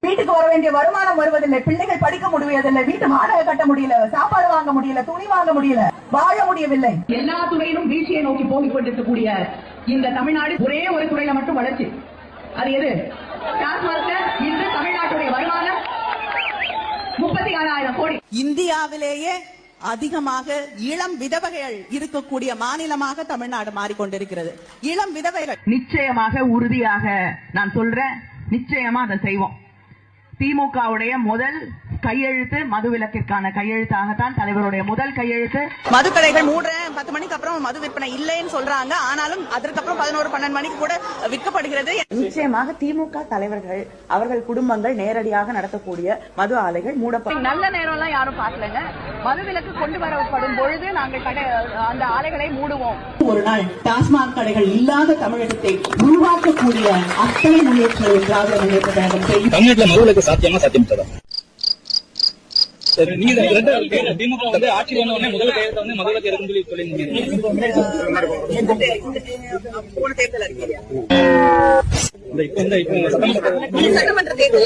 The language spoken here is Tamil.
வீட்டுக்கு வர வேண்டிய வருமானம் வருவதில்லை, பிள்ளைகள் படிக்க முடியவில்லை, வீட்டு வாடகை கட்ட முடியல, சாப்பாடு வாங்க முடியல, துணி வாங்க முடியல, வாழ முடியவில்லை. எல்லா துறையிலும் வீழ்ச்சியை நோக்கி போகிக் கொண்டிருக்கக்கூடிய இந்த தமிழ்நாடு ஒரே ஒரு துறையில மட்டும் வளர்ச்சி. அது எது? இன்று தமிழ்நாட்டுடைய வருமானம் 36,000 கோடி. இந்தியாவிலேயே அதிகமாக இளம் விதவைகள் இருக்கக்கூடிய மாநிலமாக தமிழ்நாடு மாறிக்கொண்டிருக்கிறது. இளம் விதவைகள் நிச்சயமாக உறுதியாக நான் சொல்றேன், நிச்சயமா அதை செய்வோம். திமுகவுடைய முதல் கையெழுத்து மதுவிலக்கிற்கான கையெழுத்தாகத்தான் தலைவருடைய முதல் கையெழுத்து. மதுக்கடைகள் மூடுற 10 மணிக்கு அப்புறம் மது விற்பனை இல்லைன்னு சொல்றாங்க. ஆனாலும் அதற்கப்புறம் 11-12 மணிக்கு கூட விற்கப்படுகிறது. நிச்சயமாக திமுக தலைவர்கள் அவர்கள் குடும்பங்கள் நேரடியாக நடத்தக்கூடிய மது ஆலைகள் மூடப்படும். நல்ல நேரம் எல்லாம் யாரும் பார்க்கலங்க. மதுவிலக்கு கொண்டு வரப்படும் பொழுது நாங்கள் அந்த ஆலைகளை மூடுவோம். ஒரு நாள் டாஸ்மாக் கடைகள் இல்லாத தமிழகத்தை உருவாக்கக்கூடிய அத்தனை முயற்சிகள் திராவிட முன்னேற்ற கழகம் செய்யும். தமிழ்நாட்டில் மதுவிலக்கு சாத்தியமா சாத்தியம் நீங்க திமுக வந்து ஆட்சி வந்த உடனே முதல் கையெழுத்த வந்து மதுவிலக்கு இருக்குன்னு சொல்லி சொல்லியிருந்தீங்க. சட்டமன்ற தேர்தல்